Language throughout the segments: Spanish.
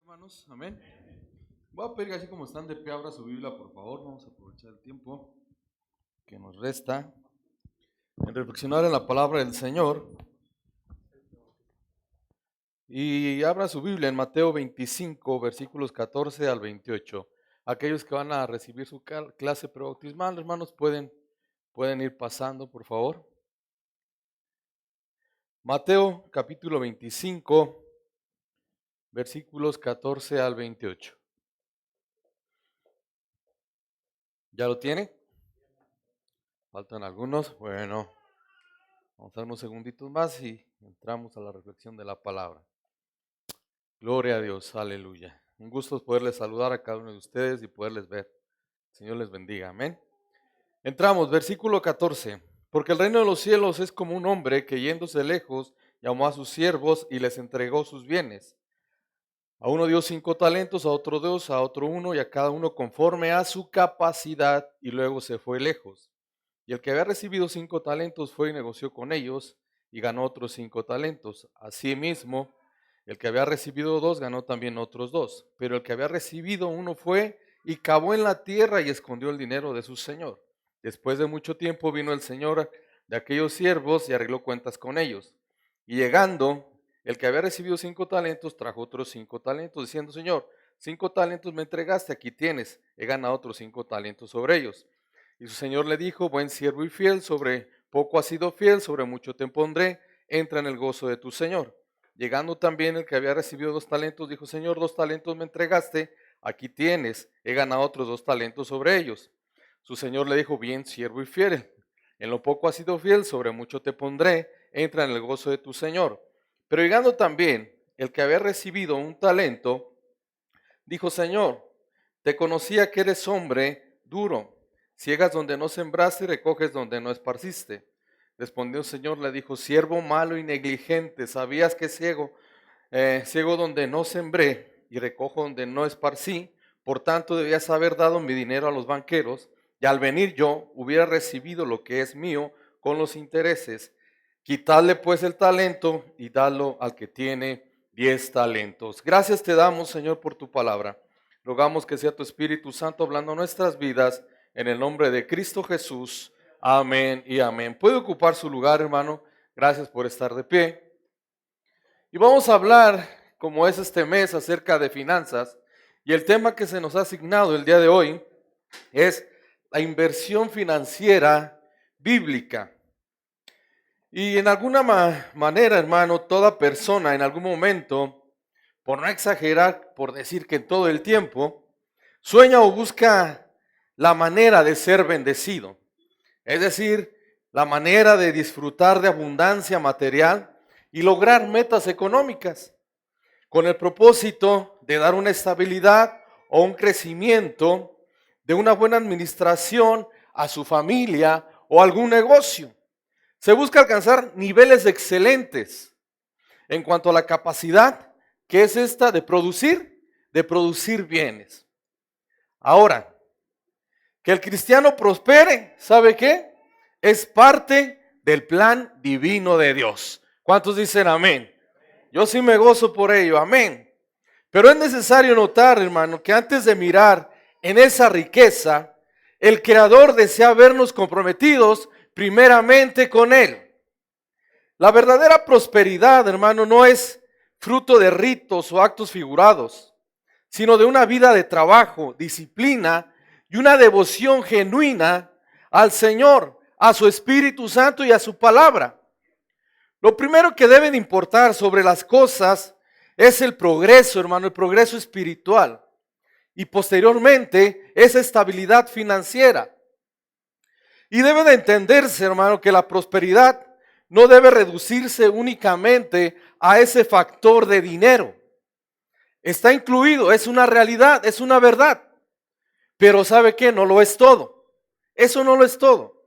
Hermanos, amén. Voy a pedir así como están de pie, abra su Biblia, por favor. Vamos a aprovechar el tiempo que nos resta en reflexionar en la palabra del Señor. Y abra su Biblia en Mateo 25, versículos 14 al 28. Aquellos que van a recibir su clase prebautismal, hermanos, pueden ir pasando, por favor. Mateo capítulo 25, versículos 14 al 28. ¿Ya lo tiene? ¿Faltan algunos? Bueno, vamos a dar unos segunditos más y entramos a la reflexión de la palabra. Gloria a Dios, aleluya. Un gusto poderles saludar a cada uno de ustedes y poderles ver. El Señor les bendiga, amén. Entramos, versículo 14. Porque el reino de los cielos es como un hombre que yéndose lejos llamó a sus siervos y les entregó sus bienes. A uno dio 5 talentos, a otro 2, a otro 1 y a cada uno conforme a su capacidad, y luego se fue lejos. Y el que había recibido 5 talentos fue y negoció con ellos y ganó otros 5 talentos. Asimismo, el que había recibido 2 ganó también otros 2. Pero el que había recibido 1 fue y cavó en la tierra y escondió el dinero de su señor. Después de mucho tiempo vino el señor de aquellos siervos y arregló cuentas con ellos. Y llegando, el que había recibido 5 talentos trajo otros 5 talentos, diciendo: Señor, 5 talentos me entregaste, aquí tienes, he ganado otros 5 talentos sobre ellos. Y su señor le dijo: buen siervo y fiel, sobre poco has sido fiel, sobre mucho te pondré, entra en el gozo de tu señor. Llegando también el que había recibido 2 talentos, dijo: Señor, 2 talentos me entregaste, aquí tienes, he ganado otros 2 talentos sobre ellos. Su señor le dijo: bien siervo y fiel, en lo poco has sido fiel, sobre mucho te pondré, entra en el gozo de tu señor. Pero llegando también el que había recibido 1 talento, dijo: Señor, te conocía que eres hombre duro, ciegas donde no sembraste y recoges donde no esparciste. Respondió el Señor, le dijo: siervo malo y negligente, sabías que ciego donde no sembré y recojo donde no esparcí, por tanto debías haber dado mi dinero a los banqueros, y al venir yo hubiera recibido lo que es mío con los intereses. Quitadle pues el talento y dadlo al que tiene 10 talentos. Gracias te damos, Señor, por tu palabra. Rogamos que sea tu Espíritu Santo hablando nuestras vidas, en el nombre de Cristo Jesús. Amén y amén. Puede ocupar su lugar, hermano. Gracias por estar de pie. Y vamos a hablar, como es este mes, acerca de finanzas. Y el tema que se nos ha asignado el día de hoy es la inversión financiera bíblica. Y en alguna manera, hermano, toda persona en algún momento, por no exagerar, por decir que en todo el tiempo, sueña o busca la manera de ser bendecido. Es decir, la manera de disfrutar de abundancia material y lograr metas económicas, con el propósito de dar una estabilidad o un crecimiento de una buena administración a su familia o algún negocio. Se busca alcanzar niveles excelentes en cuanto a la capacidad que es esta de producir bienes. Ahora, que el cristiano prospere, ¿sabe qué? Es parte del plan divino de Dios. ¿Cuántos dicen amén? Yo sí me gozo por ello, amén. Pero es necesario notar, hermano, que antes de mirar en esa riqueza, el Creador desea vernos comprometidos primeramente con Él. La verdadera prosperidad, hermano, no es fruto de ritos o actos figurados, sino de una vida de trabajo, disciplina y una devoción genuina al Señor, a su Espíritu Santo y a su palabra. Lo primero que debe de importar sobre las cosas es el progreso, hermano, el progreso espiritual. Y posteriormente, esa estabilidad financiera. Y debe de entenderse, hermano, que la prosperidad no debe reducirse únicamente a ese factor de dinero. Está incluido, es una realidad, es una verdad. Pero ¿sabe qué? No lo es todo. Eso no lo es todo.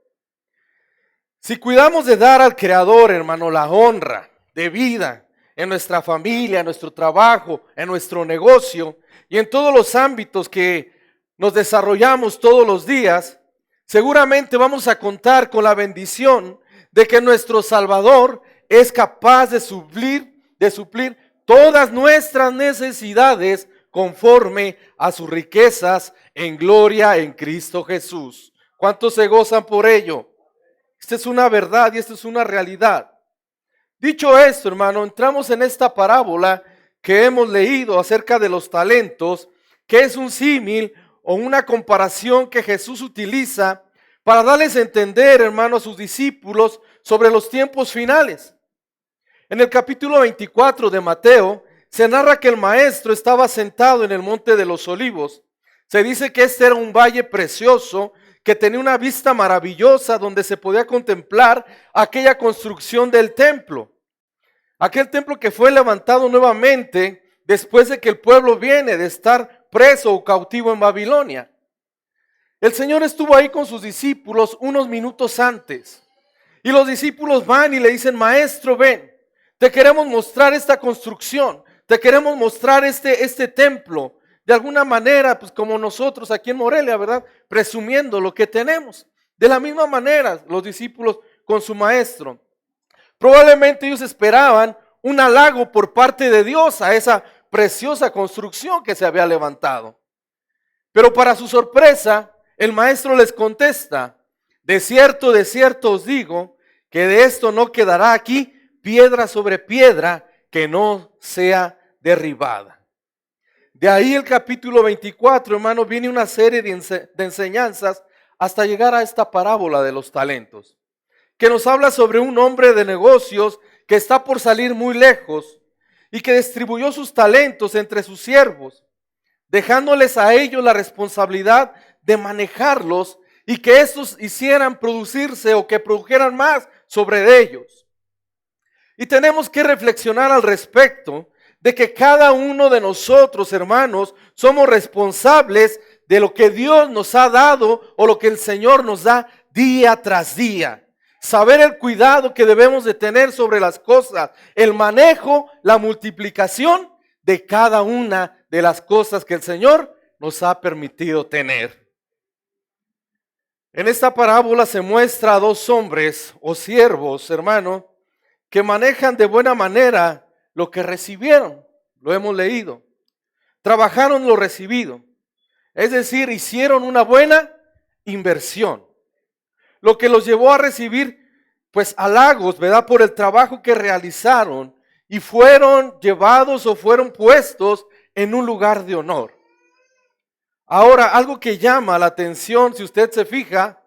Si cuidamos de dar al Creador, hermano, la honra de vida en nuestra familia, en nuestro trabajo, en nuestro negocio y en todos los ámbitos que nos desarrollamos todos los días, seguramente vamos a contar con la bendición de que nuestro Salvador es capaz de suplir todas nuestras necesidades conforme a sus riquezas en gloria en Cristo Jesús. ¿Cuántos se gozan por ello? Esta es una verdad y esta es una realidad. Dicho esto, hermano, entramos en esta parábola que hemos leído acerca de los talentos, que es un símil o una comparación que Jesús utiliza para darles a entender, hermano, a sus discípulos sobre los tiempos finales. En el capítulo 24 de Mateo se narra que el maestro estaba sentado en el monte de los olivos. Se dice que este era un valle precioso que tenía una vista maravillosa donde se podía contemplar aquella construcción del templo. Aquel templo que fue levantado nuevamente después de que el pueblo viene de estar preso o cautivo en Babilonia. El Señor estuvo ahí con sus discípulos unos minutos antes. Y los discípulos van y le dicen: maestro, ven, te queremos mostrar esta construcción, te queremos mostrar este templo. De alguna manera, pues como nosotros aquí en Morelia, ¿verdad? Presumiendo lo que tenemos. De la misma manera, los discípulos con su maestro. Probablemente ellos esperaban un halago por parte de Dios a esa preciosa construcción que se había levantado. Pero para su sorpresa, el maestro les contesta: de cierto os digo, que de esto no quedará aquí piedra sobre piedra que no sea derribada. De ahí el capítulo 24, hermano, viene una serie de enseñanzas hasta llegar a esta parábola de los talentos, que nos habla sobre un hombre de negocios que está por salir muy lejos y que distribuyó sus talentos entre sus siervos, dejándoles a ellos la responsabilidad de manejarlos y que estos hicieran producirse o que produjeran más sobre ellos. Y tenemos que reflexionar al respecto de que cada uno de nosotros, hermanos, somos responsables de lo que Dios nos ha dado o lo que el Señor nos da día tras día. Saber el cuidado que debemos de tener sobre las cosas, el manejo, la multiplicación de cada una de las cosas que el Señor nos ha permitido tener. En esta parábola se muestra a dos hombres o siervos, hermano, que manejan de buena manera lo que recibieron. Lo hemos leído. Trabajaron lo recibido. Es decir, hicieron una buena inversión. Lo que los llevó a recibir, pues, halagos, ¿verdad? Por el trabajo que realizaron y fueron llevados o fueron puestos en un lugar de honor. Ahora, algo que llama la atención, si usted se fija,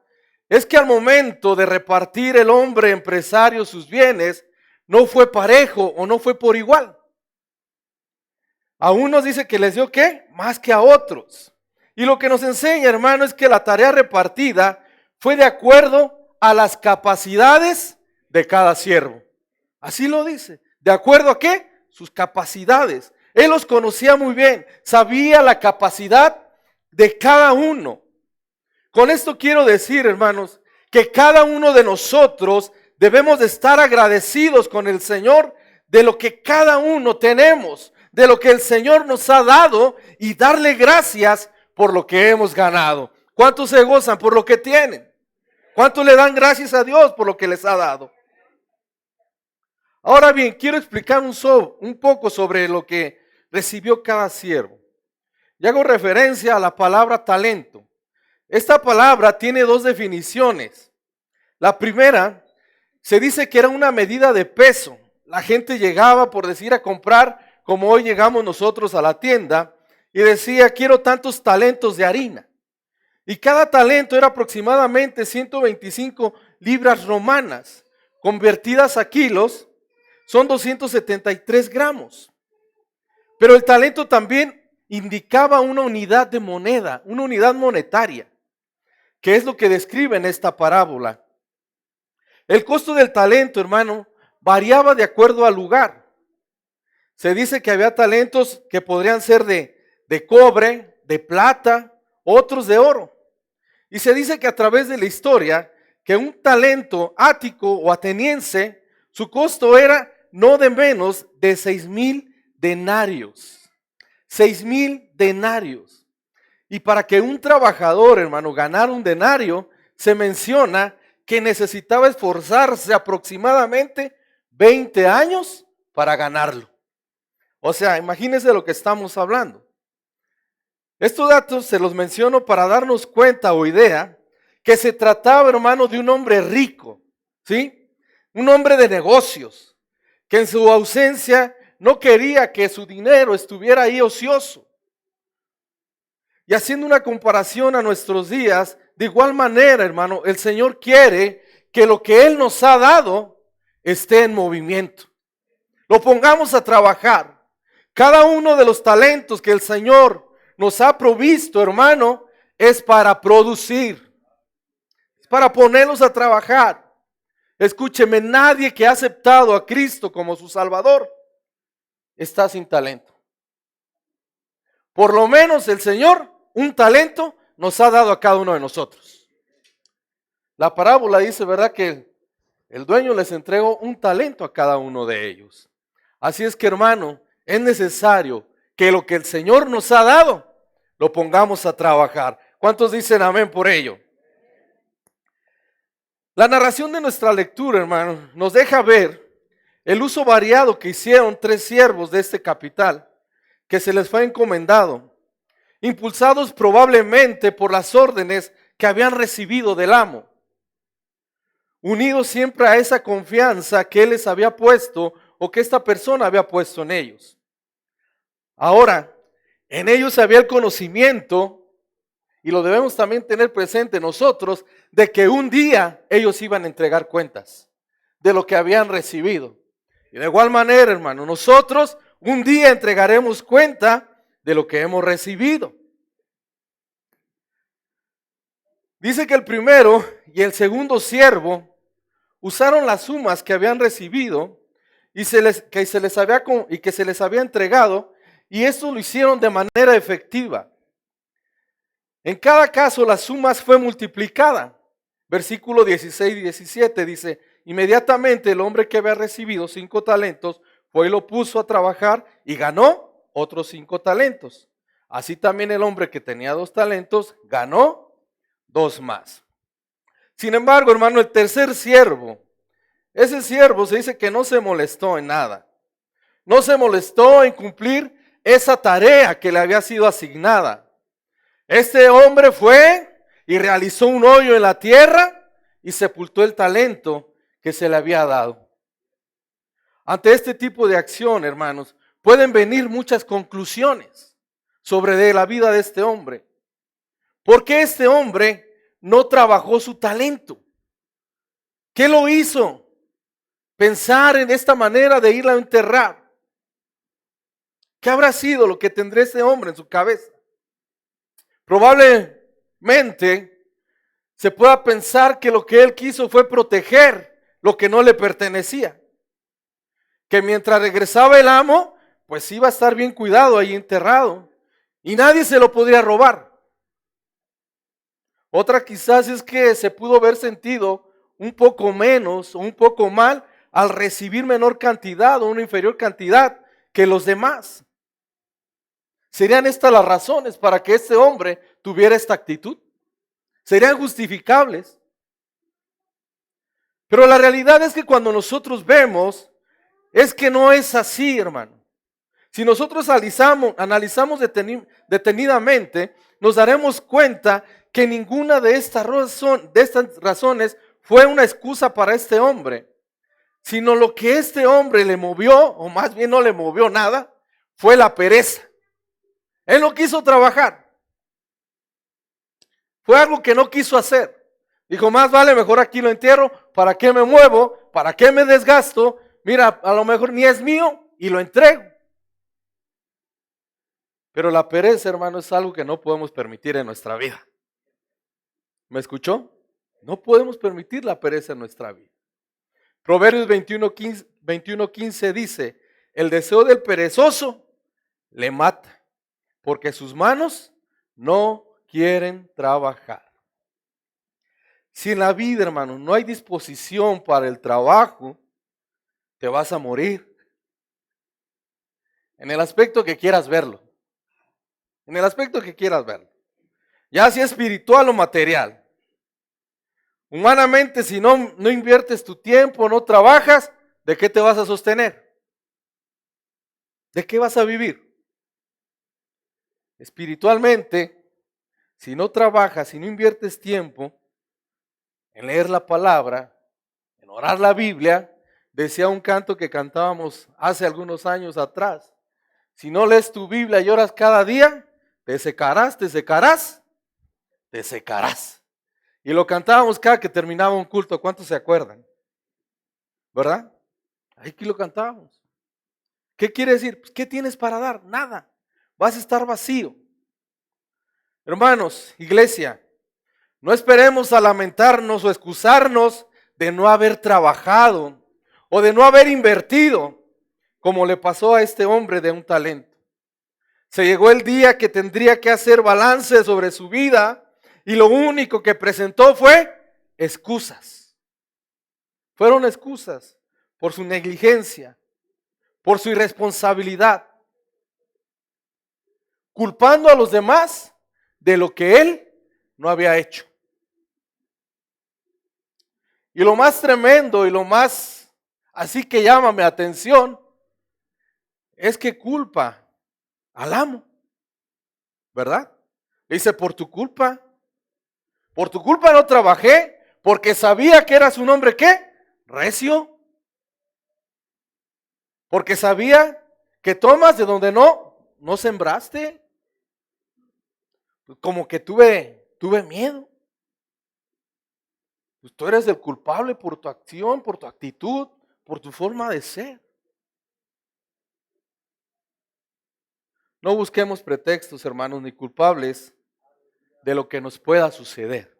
es que al momento de repartir el hombre empresario sus bienes, no fue parejo o no fue por igual. A unos dice que les dio ¿qué? Más que a otros. Y lo que nos enseña, hermano, es que la tarea repartida fue de acuerdo a las capacidades de cada siervo. Así lo dice. ¿De acuerdo a qué? Sus capacidades. Él los conocía muy bien. Sabía la capacidad de cada uno. Con esto quiero decir, hermanos, que cada uno de nosotros debemos de estar agradecidos con el Señor de lo que cada uno tenemos, de lo que el Señor nos ha dado y darle gracias por lo que hemos ganado. ¿Cuántos se gozan por lo que tienen? ¿Cuántos le dan gracias a Dios por lo que les ha dado? Ahora bien, quiero explicar un poco sobre lo que recibió cada siervo. Y hago referencia a la palabra talento. Esta palabra tiene dos definiciones. La primera, se dice que era una medida de peso. La gente llegaba, por decir, a comprar, como hoy llegamos nosotros a la tienda, y decía: quiero tantos talentos de harina. Y cada talento era aproximadamente 125 libras romanas, convertidas a kilos, son 273 gramos. Pero el talento también indicaba una unidad de moneda, una unidad monetaria, que es lo que describe en esta parábola. El costo del talento, hermano, variaba de acuerdo al lugar. Se dice que había talentos que podrían ser de cobre, de plata, otros de oro. Y se dice que a través de la historia, que un talento ático o ateniense, su costo era no de menos de 6,000 denarios. 6,000 denarios. Y para que un trabajador, hermano, ganara un denario, se menciona que necesitaba esforzarse aproximadamente 20 años para ganarlo. O sea, imagínense lo que estamos hablando. Estos datos se los menciono para darnos cuenta o idea que se trataba, hermano, de un hombre rico, ¿sí? Un hombre de negocios, que en su ausencia no quería que su dinero estuviera ahí ocioso. Y haciendo una comparación a nuestros días, de igual manera, hermano, el Señor quiere que lo que Él nos ha dado esté en movimiento. Lo pongamos a trabajar. Cada uno de los talentos que el Señor nos ha provisto, hermano, es para producir, es para ponerlos a trabajar. Escúcheme, nadie que ha aceptado a Cristo como su Salvador está sin talento. Por lo menos el Señor, un talento nos ha dado a cada uno de nosotros. La parábola dice, ¿verdad?, que el dueño les entregó un talento a cada uno de ellos. Así es que, hermano, es necesario que lo que el Señor nos ha dado, lo pongamos a trabajar. ¿Cuántos dicen amén por ello? La narración de nuestra lectura, hermano, nos deja ver el uso variado que hicieron 3 siervos de este capital, que se les fue encomendado, impulsados probablemente por las órdenes que habían recibido del amo, unidos siempre a esa confianza que él les había puesto o que esta persona había puesto en ellos. Ahora, en ellos había el conocimiento, y lo debemos también tener presente nosotros, de que un día ellos iban a entregar cuentas de lo que habían recibido. Y de igual manera, hermano, nosotros un día entregaremos cuenta de lo que hemos recibido. Dice que el primero y el segundo siervo usaron las sumas que habían recibido y que se les había entregado, y esto lo hicieron de manera efectiva. En cada caso la suma fue multiplicada. Versículo 16 y 17 dice: inmediatamente el hombre que había recibido 5 talentos fue y lo puso a trabajar y ganó otros 5 talentos. Así también el hombre que tenía 2 talentos ganó 2 más. Sin embargo, hermano, el tercer siervo, ese siervo se dice que no se molestó en nada. No se molestó en cumplir esa tarea que le había sido asignada. Este hombre fue y realizó un hoyo en la tierra y sepultó el talento que se le había dado. Ante este tipo de acción, hermanos, pueden venir muchas conclusiones sobre la vida de este hombre. ¿Por qué este hombre no trabajó su talento? ¿Qué lo hizo pensar en esta manera de irla a enterrar? ¿Qué habrá sido lo que tendría este hombre en su cabeza? Probablemente se pueda pensar que lo que él quiso fue proteger lo que no le pertenecía. Que mientras regresaba el amo, pues iba a estar bien cuidado ahí enterrado y nadie se lo podría robar. Otra quizás es que se pudo haber sentido un poco menos o un poco mal al recibir menor cantidad o una inferior cantidad que los demás. ¿Serían estas las razones para que este hombre tuviera esta actitud? ¿Serían justificables? Pero la realidad es que cuando nosotros vemos, es que no es así, hermano. Si nosotros analizamos detenidamente, nos daremos cuenta que ninguna de estas razones fue una excusa para este hombre, sino lo que este hombre le movió, o más bien no le movió nada, fue la pereza. Él no quiso trabajar. Fue algo que no quiso hacer. Dijo, más vale, mejor aquí lo entierro. ¿Para qué me muevo? ¿Para qué me desgasto? Mira, a lo mejor ni es mío y lo entrego. Pero la pereza, hermano, es algo que no podemos permitir en nuestra vida. ¿Me escuchó? No podemos permitir la pereza en nuestra vida. Proverbios 21:15 dice, el deseo del perezoso le mata, porque sus manos no quieren trabajar. Si en la vida, hermano, no hay disposición para el trabajo, te vas a morir. En el aspecto que quieras verlo. En el aspecto que quieras verlo. Ya sea espiritual o material. Humanamente, si no inviertes tu tiempo, no trabajas, ¿de qué te vas a sostener? ¿De qué vas a vivir? espiritualmente, si no trabajas, si no inviertes tiempo en leer la palabra, en orar la Biblia, decía un canto que cantábamos hace algunos años atrás, si no lees tu Biblia y oras cada día, te secarás, te secarás, te secarás. Y lo cantábamos cada que terminaba un culto, ¿cuántos se acuerdan? ¿Verdad? Aquí lo cantábamos. ¿Qué quiere decir? Pues, ¿qué tienes para dar? Nada. Vas a estar vacío. Hermanos, iglesia, no esperemos a lamentarnos o excusarnos de no haber trabajado o de no haber invertido, como le pasó a este hombre de un talento. Se llegó el día que tendría que hacer balance sobre su vida y lo único que presentó fue excusas. Fueron excusas por su negligencia, por su irresponsabilidad, culpando a los demás de lo que él no había hecho. Y lo más tremendo y lo más así que llama mi atención es que culpa al amo, ¿verdad? Dice, por tu culpa no trabajé, porque sabía que eras un hombre, ¿qué? Recio. Porque sabía que tomas de donde no sembraste. Como que tuve miedo. Pues tú eres el culpable por tu acción, por tu actitud, por tu forma de ser. No busquemos pretextos, hermanos, ni culpables de lo que nos pueda suceder.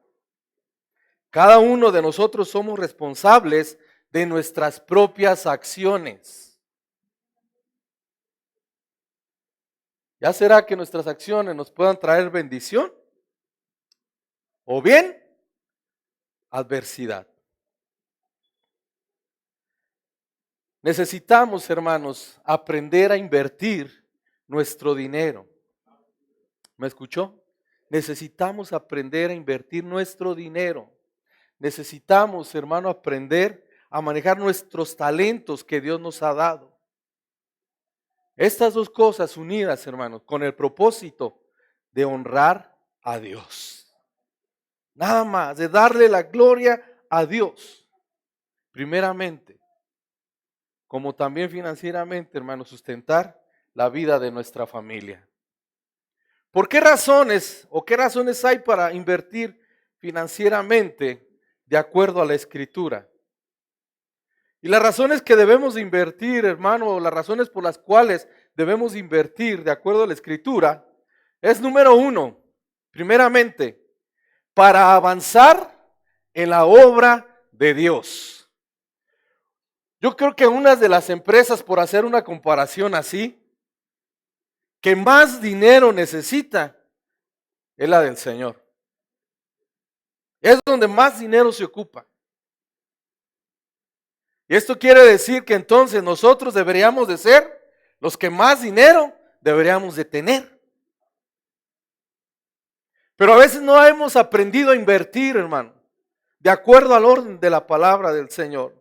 Cada uno de nosotros somos responsables de nuestras propias acciones. ¿Ya será que nuestras acciones nos puedan traer bendición? ¿O bien adversidad? Necesitamos, hermanos, aprender a invertir nuestro dinero. ¿Me escuchó? Necesitamos aprender a invertir nuestro dinero. Necesitamos, hermano, aprender a manejar nuestros talentos que Dios nos ha dado. Estas dos cosas unidas, hermanos, con el propósito de honrar a Dios. Nada más, de darle la gloria a Dios. Primeramente, como también financieramente, hermanos, sustentar la vida de nuestra familia. ¿Por qué razones o qué razones hay para invertir financieramente de acuerdo a la Escritura? Y las razones que debemos de invertir, hermano, las razones por las cuales debemos invertir de acuerdo a la Escritura, es número uno, primeramente, para avanzar en la obra de Dios. Yo creo que una de las empresas, por hacer una comparación así, que más dinero necesita, es la del Señor. Es donde más dinero se ocupa. Y esto quiere decir que entonces nosotros deberíamos de ser los que más dinero deberíamos de tener. Pero a veces no hemos aprendido a invertir, hermano, de acuerdo al orden de la palabra del Señor.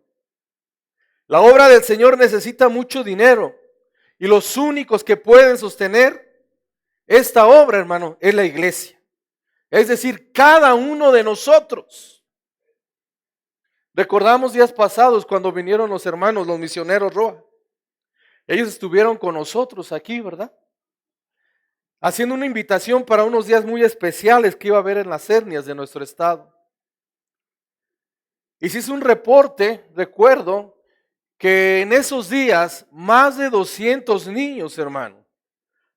La obra del Señor necesita mucho dinero y los únicos que pueden sostener esta obra, hermano, es la iglesia. Es decir, cada uno de nosotros. Recordamos días pasados cuando vinieron los hermanos, los misioneros Roa. Ellos estuvieron con nosotros aquí, ¿verdad? Haciendo una invitación para unos días muy especiales que iba a haber en las etnias de nuestro estado. Y se hizo un reporte, recuerdo, que en esos días más de 200 niños, hermano,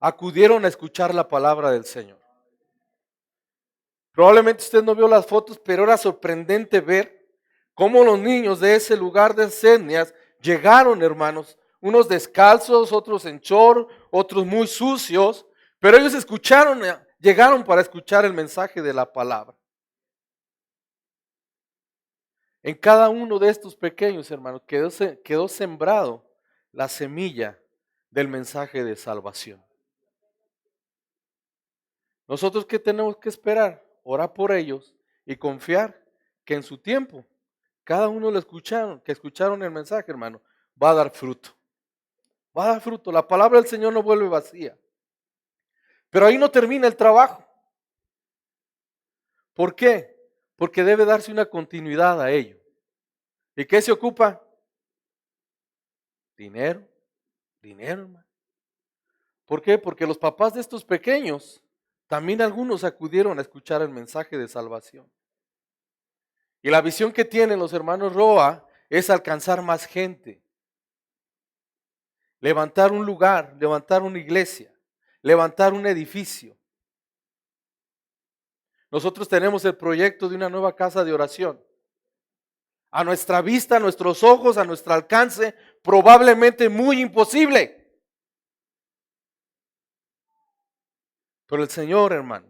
acudieron a escuchar la palabra del Señor. Probablemente usted no vio las fotos, pero era sorprendente ver cómo los niños de ese lugar de etnias llegaron, hermanos, unos descalzos, otros en short, otros muy sucios, pero ellos escucharon, llegaron para escuchar el mensaje de la palabra. En cada uno de estos pequeños, hermanos, quedó sembrado la semilla del mensaje de salvación. ¿Nosotros qué tenemos que esperar? Orar por ellos y confiar que en su tiempo, cada uno que escucharon el mensaje, hermano, va a dar fruto. Va a dar fruto. La palabra del Señor no vuelve vacía. Pero ahí no termina el trabajo. ¿Por qué? Porque debe darse una continuidad a ello. ¿Y qué se ocupa? Dinero, dinero, hermano. ¿Por qué? Porque los papás de estos pequeños, también algunos acudieron a escuchar el mensaje de salvación. Y la visión que tienen los hermanos Roa es alcanzar más gente. Levantar un lugar, levantar una iglesia, levantar un edificio. Nosotros tenemos el proyecto de una nueva casa de oración. A nuestra vista, a nuestros ojos, a nuestro alcance, probablemente muy imposible. Pero el Señor, hermano,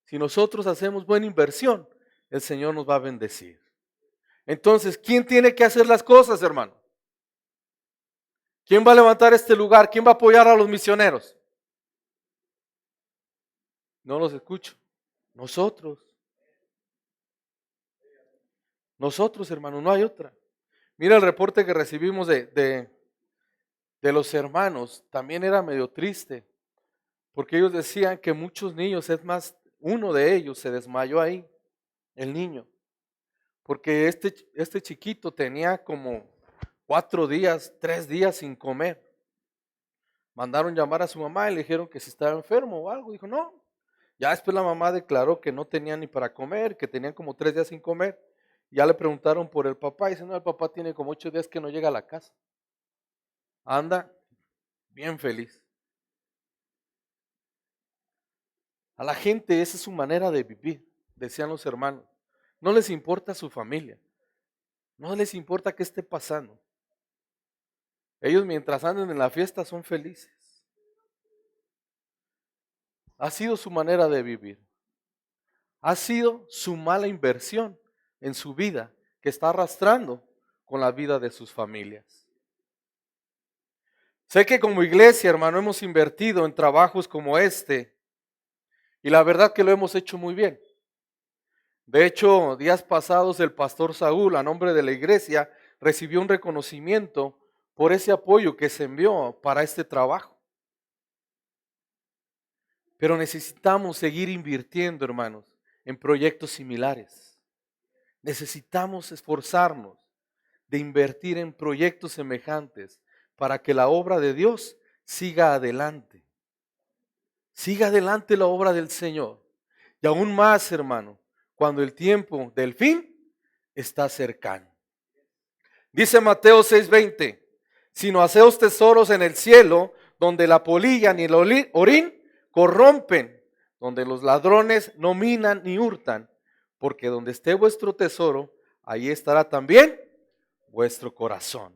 si nosotros hacemos buena inversión, el Señor nos va a bendecir. Entonces, ¿quién tiene que hacer las cosas, hermano? ¿Quién va a levantar este lugar? ¿Quién va a apoyar a los misioneros? No los escucho. Nosotros. Nosotros, hermano, no hay otra. Mira el reporte que recibimos de los hermanos. También era medio triste, porque ellos decían que muchos niños, es más, uno de ellos se desmayó ahí, el niño, porque este chiquito tenía como 4 días, 3 días sin comer. Mandaron llamar a su mamá y le dijeron que si estaba enfermo o algo. Dijo, no. Ya después la mamá declaró que no tenía ni para comer, que tenían como 3 días sin comer. Ya le preguntaron por el papá y dice, no, el papá tiene como 8 días que no llega a la casa. Anda bien feliz. A la gente esa es su manera de vivir, decían los hermanos. No les importa su familia. No les importa qué esté pasando. Ellos mientras anden en la fiesta son felices. Ha sido su manera de vivir. Ha sido su mala inversión en su vida que está arrastrando con la vida de sus familias. Sé que como iglesia, hermano, hemos invertido en trabajos como este y la verdad que lo hemos hecho muy bien. De hecho, días pasados el pastor Saúl, a nombre de la iglesia, recibió un reconocimiento por ese apoyo que se envió para este trabajo. Pero necesitamos seguir invirtiendo, hermanos, en proyectos similares. Necesitamos esforzarnos de invertir en proyectos semejantes para que la obra de Dios siga adelante. Siga adelante la obra del Señor. Y aún más, hermano, cuando el tiempo del fin está cercano. Dice Mateo 6:20, sino haceos tesoros en el cielo, donde la polilla ni el orín corrompen, donde los ladrones no minan ni hurtan, porque donde esté vuestro tesoro, ahí estará también vuestro corazón.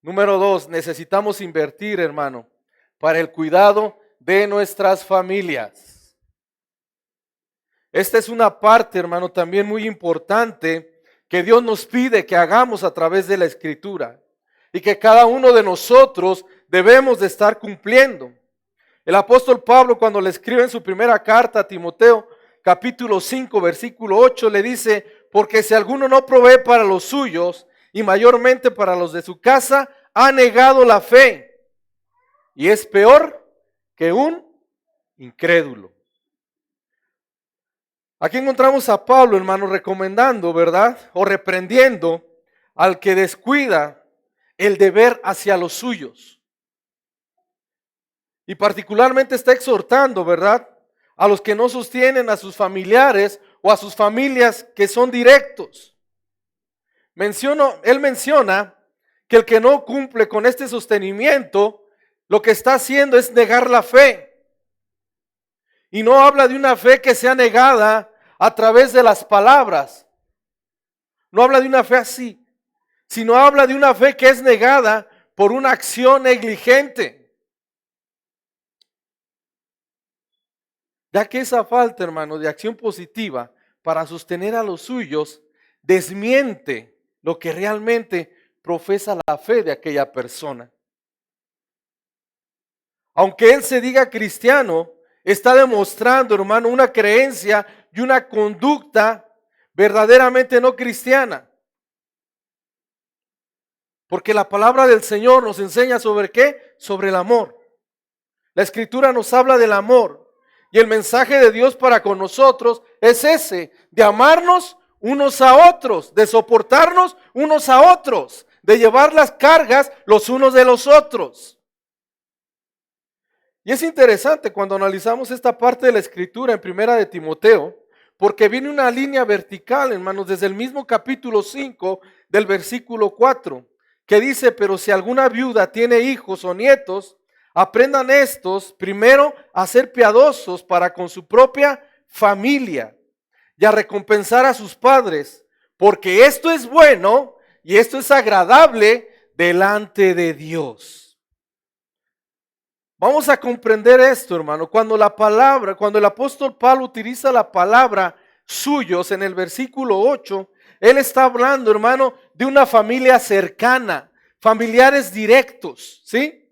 Número 2, necesitamos invertir, hermano, para el cuidado de nuestras familias. Esta es una parte, hermano, también muy importante que Dios nos pide que hagamos a través de la Escritura y que cada uno de nosotros debemos de estar cumpliendo. El apóstol Pablo, cuando le escribe en su primera carta a Timoteo, capítulo 5, versículo 8, le dice, porque si alguno no provee para los suyos y mayormente para los de su casa, ha negado la fe y es peor que un incrédulo. Aquí encontramos a Pablo, hermano, recomendando, ¿verdad? O reprendiendo al que descuida el deber hacia los suyos. Y particularmente está exhortando, ¿verdad? A los que no sostienen a sus familiares o a sus familias que son directos. Él menciona que el que no cumple con este sostenimiento, lo que está haciendo es negar la fe. Y no habla de una fe que sea negada a través de las palabras. No habla de una fe así, sino habla de una fe que es negada por una acción negligente. Ya que esa falta, hermano, de acción positiva para sostener a los suyos desmiente lo que realmente profesa la fe de aquella persona. Aunque él se diga cristiano, está demostrando, hermano, una creencia y una conducta verdaderamente no cristiana. Porque la palabra del Señor nos enseña sobre ¿qué? Sobre el amor. La Escritura nos habla del amor. Y el mensaje de Dios para con nosotros es ese, de amarnos unos a otros, de soportarnos unos a otros, de llevar las cargas los unos de los otros. Y es interesante cuando analizamos esta parte de la Escritura en Primera de Timoteo, porque viene una línea vertical, hermanos, desde el mismo capítulo 5 del versículo 4, que dice, pero si alguna viuda tiene hijos o nietos, aprendan estos primero a ser piadosos para con su propia familia y a recompensar a sus padres, porque esto es bueno y esto es agradable delante de Dios. Vamos a comprender esto, hermano. Cuando el apóstol Pablo utiliza la palabra suyos en el versículo 8, él está hablando, hermano, de una familia cercana, familiares directos, ¿sí?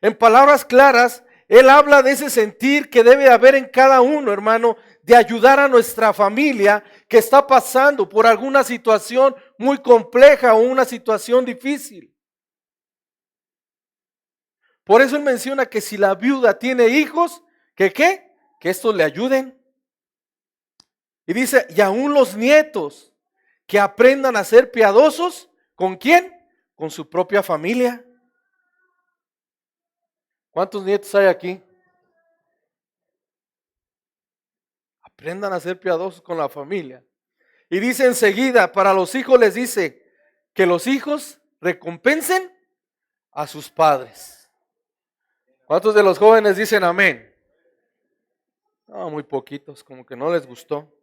En palabras claras, él habla de ese sentir que debe haber en cada uno, hermano, de ayudar a nuestra familia que está pasando por alguna situación muy compleja o una situación difícil. Por eso él menciona que si la viuda tiene hijos, ¿que qué? Que estos le ayuden. Y dice, y aún los nietos, que aprendan a ser piadosos, ¿con quién? Con su propia familia. ¿Cuántos nietos hay aquí? Aprendan a ser piadosos con la familia. Y dice enseguida, para los hijos les dice, que los hijos recompensen a sus padres. ¿Cuántos de los jóvenes dicen amén? No, muy poquitos, como que no les gustó.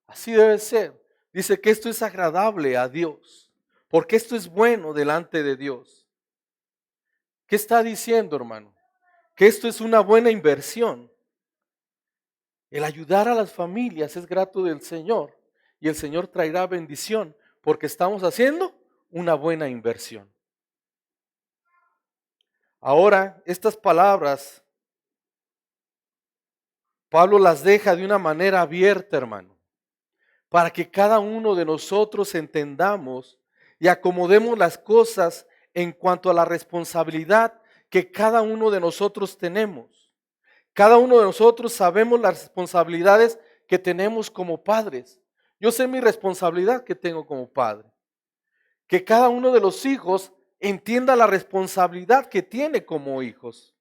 Así debe ser. Dice que esto es agradable a Dios, porque esto es bueno delante de Dios. ¿Qué está diciendo, hermano? Que esto es una buena inversión. El ayudar a las familias es grato del Señor y el Señor traerá bendición porque estamos haciendo una buena inversión. Ahora, estas palabras, Pablo las deja de una manera abierta, hermano, para que cada uno de nosotros entendamos y acomodemos las cosas en cuanto a la responsabilidad que cada uno de nosotros tenemos. Cada uno de nosotros sabemos las responsabilidades que tenemos como padres. Yo sé mi responsabilidad que tengo como padre. Que cada uno de los hijos entienda la responsabilidad que tiene como hijos.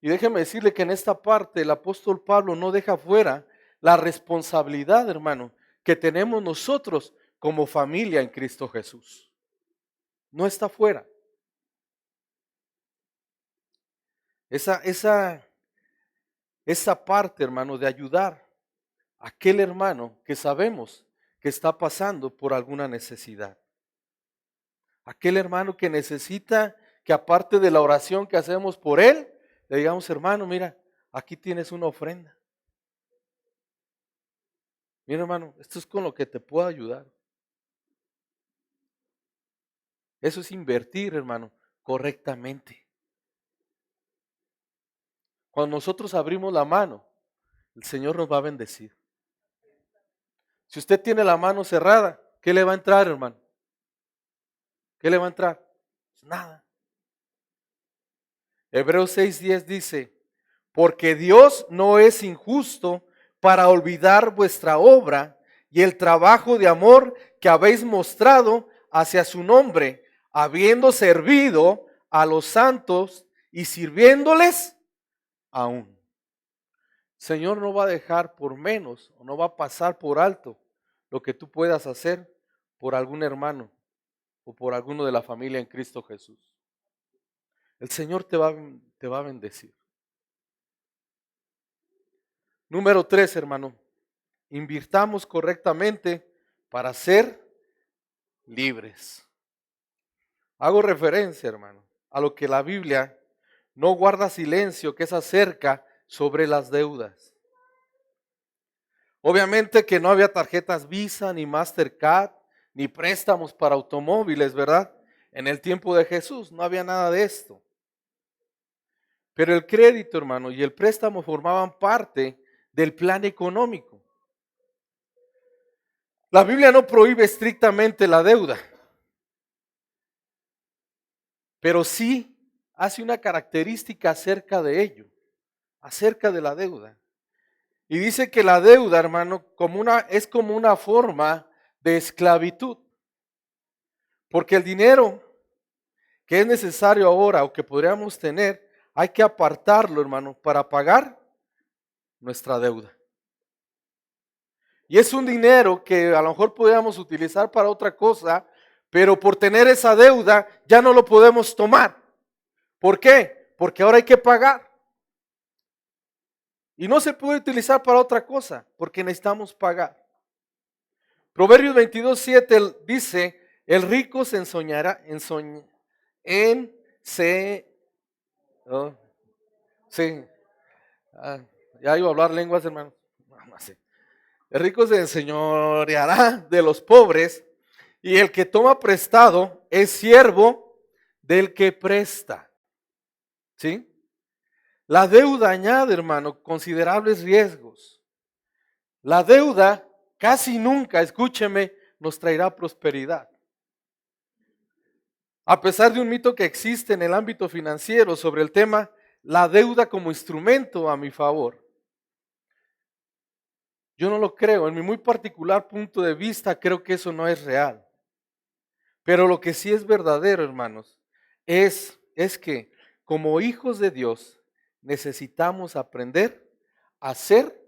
Y déjeme decirle que en esta parte el apóstol Pablo no deja fuera la responsabilidad, hermano, que tenemos nosotros como familia en Cristo Jesús. No está fuera. Esa parte, hermano, de ayudar a aquel hermano que sabemos que está pasando por alguna necesidad. Aquel hermano que necesita que aparte de la oración que hacemos por él, le digamos, hermano, mira, aquí tienes una ofrenda. Mira, hermano, esto es con lo que te puedo ayudar. Eso es invertir, hermano, correctamente. Cuando nosotros abrimos la mano, el Señor nos va a bendecir. Si usted tiene la mano cerrada, ¿qué le va a entrar, hermano? ¿Qué le va a entrar? Nada. Hebreos 6:10 dice, porque Dios no es injusto para olvidar vuestra obra y el trabajo de amor que habéis mostrado hacia su nombre, habiendo servido a los santos y sirviéndoles aún. Señor no va a dejar por menos o no va a pasar por alto lo que tú puedas hacer por algún hermano o por alguno de la familia en Cristo Jesús. El Señor te va a bendecir. Número 3, hermano, invirtamos correctamente para ser libres. Hago referencia, hermano, a lo que la Biblia no guarda silencio, que es acerca sobre las deudas. Obviamente que no había tarjetas Visa, ni Mastercard, ni préstamos para automóviles, ¿verdad? En el tiempo de Jesús no había nada de esto. Pero el crédito, hermano, y el préstamo formaban parte del plan económico. La Biblia no prohíbe estrictamente la deuda, pero sí hace una característica acerca de ello, acerca de la deuda. Y dice que la deuda, hermano, es como una forma de esclavitud. Porque el dinero que es necesario ahora o que podríamos tener, hay que apartarlo, hermano, para pagar nuestra deuda. Y es un dinero que a lo mejor podríamos utilizar para otra cosa, pero por tener esa deuda ya no lo podemos tomar. ¿Por qué? Porque ahora hay que pagar. Y no se puede utilizar para otra cosa, porque necesitamos pagar. Proverbios 22:7 dice, el rico se ensoñará, oh, sí, ya iba a hablar lenguas, hermano. No sé. El rico se enseñoreará de los pobres, y el que toma prestado es siervo del que presta. ¿Sí? La deuda añade, hermano, considerables riesgos. La deuda casi nunca, escúcheme, nos traerá prosperidad. A pesar de un mito que existe en el ámbito financiero sobre el tema, la deuda como instrumento a mi favor. Yo no lo creo, en mi muy particular punto de vista creo que eso no es real. Pero lo que sí es verdadero, hermanos, es que como hijos de Dios necesitamos aprender a ser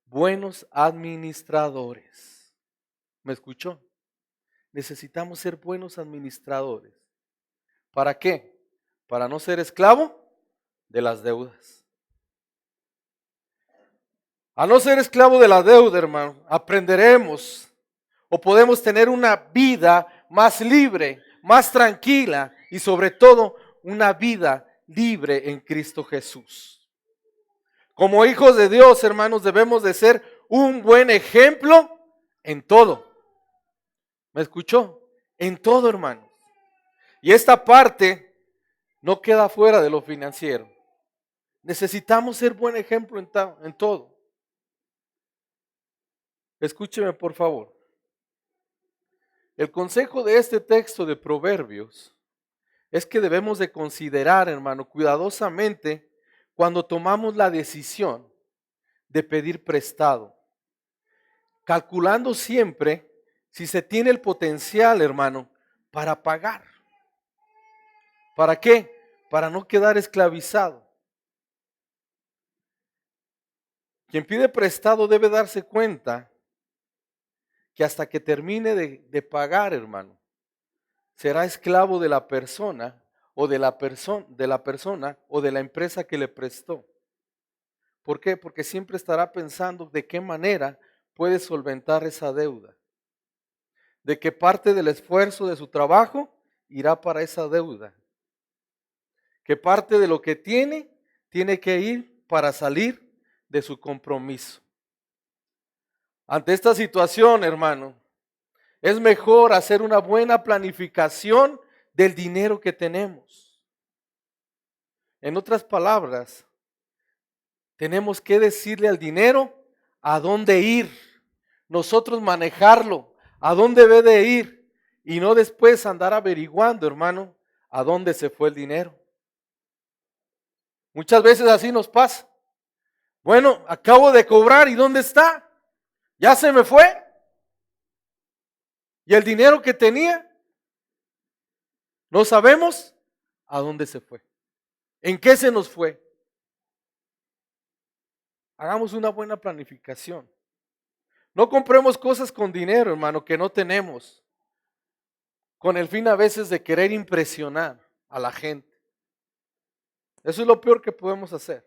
buenos administradores. ¿Me escuchó? Necesitamos ser buenos administradores. ¿Para qué? Para no ser esclavo de las deudas. A no ser esclavo de la deuda, hermano, aprenderemos o podemos tener una vida más libre, más tranquila y sobre todo una vida libre en Cristo Jesús. Como hijos de Dios, hermanos, debemos de ser un buen ejemplo en todo. ¿Me escuchó? En todo, hermanos. Y esta parte no queda fuera de lo financiero. Necesitamos ser buen ejemplo en todo. Escúcheme, por favor. El consejo de este texto de Proverbios es que debemos de considerar, hermano, cuidadosamente cuando tomamos la decisión de pedir prestado, calculando siempre si se tiene el potencial, hermano, para pagar. ¿Para qué? Para no quedar esclavizado. Quien pide prestado debe darse cuenta que hasta que termine de pagar, hermano, será esclavo de la persona o de la persona o de la empresa que le prestó. ¿Por qué? Porque siempre estará pensando de qué manera puede solventar esa deuda. De qué parte del esfuerzo de su trabajo irá para esa deuda. ¿Qué parte de lo que tiene que ir para salir de su compromiso? Ante esta situación, hermano, es mejor hacer una buena planificación del dinero que tenemos. En otras palabras, tenemos que decirle al dinero a dónde ir, nosotros manejarlo, a dónde debe de ir y no después andar averiguando, hermano, a dónde se fue el dinero. Muchas veces así nos pasa. Bueno, acabo de cobrar y ¿dónde está? Ya se me fue. Y el dinero que tenía, no sabemos a dónde se fue. ¿En qué se nos fue? Hagamos una buena planificación. No compremos cosas con dinero, hermano, que no tenemos, con el fin a veces de querer impresionar a la gente. Eso es lo peor que podemos hacer.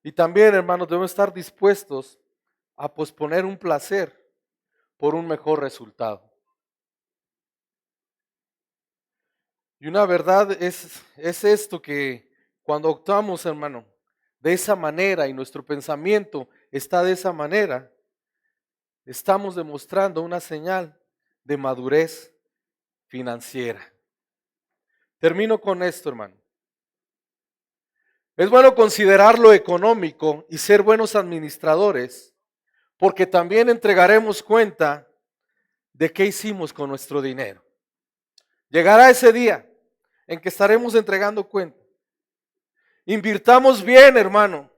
Y también, hermanos, debemos estar dispuestos a posponer un placer por un mejor resultado. Y una verdad es esto, que cuando actuamos, hermano, de esa manera y nuestro pensamiento está de esa manera, estamos demostrando una señal de madurez financiera. Termino con esto, hermano. Es bueno considerar lo económico y ser buenos administradores, porque también entregaremos cuenta de qué hicimos con nuestro dinero. Llegará ese día en que estaremos entregando cuenta. Invirtamos bien, hermano,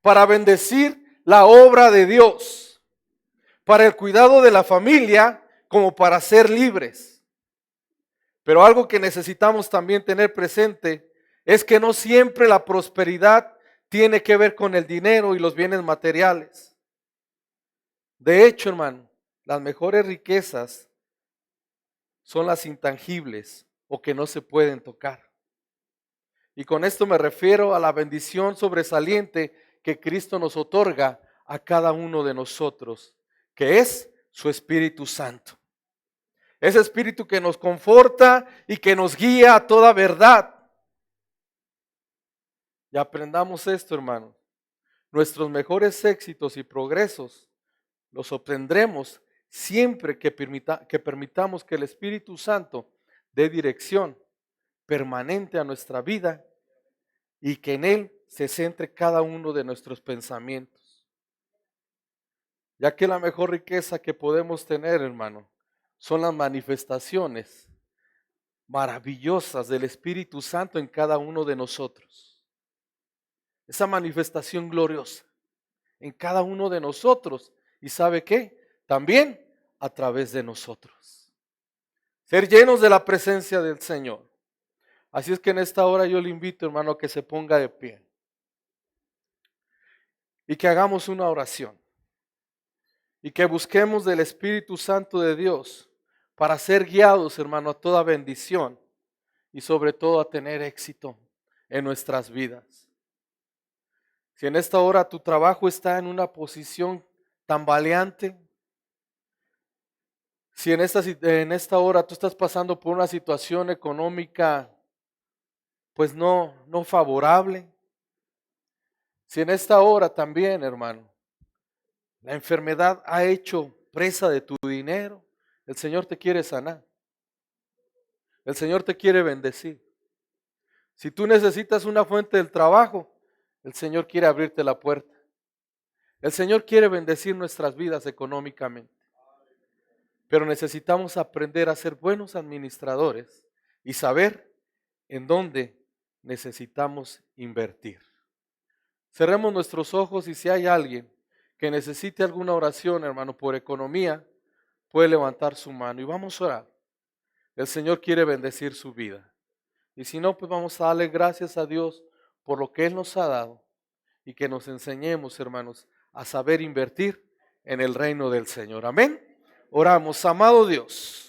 para bendecir la obra de Dios, para el cuidado de la familia, como para ser libres. Pero algo que necesitamos también tener presente es que no siempre la prosperidad tiene que ver con el dinero y los bienes materiales. De hecho, hermano, las mejores riquezas son las intangibles o que no se pueden tocar. Y con esto me refiero a la bendición sobresaliente que Cristo nos otorga a cada uno de nosotros, que es su Espíritu Santo. Ese Espíritu que nos conforta y que nos guía a toda verdad. Y aprendamos esto, hermano. Nuestros mejores éxitos y progresos los obtendremos siempre que permitamos que el Espíritu Santo dé dirección permanente a nuestra vida y que en Él se centre cada uno de nuestros pensamientos. Ya que la mejor riqueza que podemos tener, hermano, son las manifestaciones maravillosas del Espíritu Santo en cada uno de nosotros. Esa manifestación gloriosa en cada uno de nosotros. ¿Y sabe qué? También a través de nosotros. Ser llenos de la presencia del Señor. Así es que en esta hora yo le invito, hermano, a que se ponga de pie y que hagamos una oración y que busquemos del Espíritu Santo de Dios para ser guiados, hermano, a toda bendición y sobre todo a tener éxito en nuestras vidas. Si en esta hora tu trabajo está en una posición tambaleante, si en esta hora tú estás pasando por una situación económica pues no favorable, si en esta hora también, hermano, la enfermedad ha hecho presa de tu dinero, el Señor te quiere sanar. El Señor te quiere bendecir. Si tú necesitas una fuente del trabajo, el Señor quiere abrirte la puerta. El Señor quiere bendecir nuestras vidas económicamente. Pero necesitamos aprender a ser buenos administradores y saber en dónde necesitamos invertir. Cerremos nuestros ojos y si hay alguien que necesite alguna oración, hermano, por economía, puede levantar su mano y vamos a orar. El Señor quiere bendecir su vida. Y si no, pues vamos a darle gracias a Dios por lo que Él nos ha dado y que nos enseñemos, hermanos, a saber invertir en el reino del Señor. Amén. Oramos, amado Dios.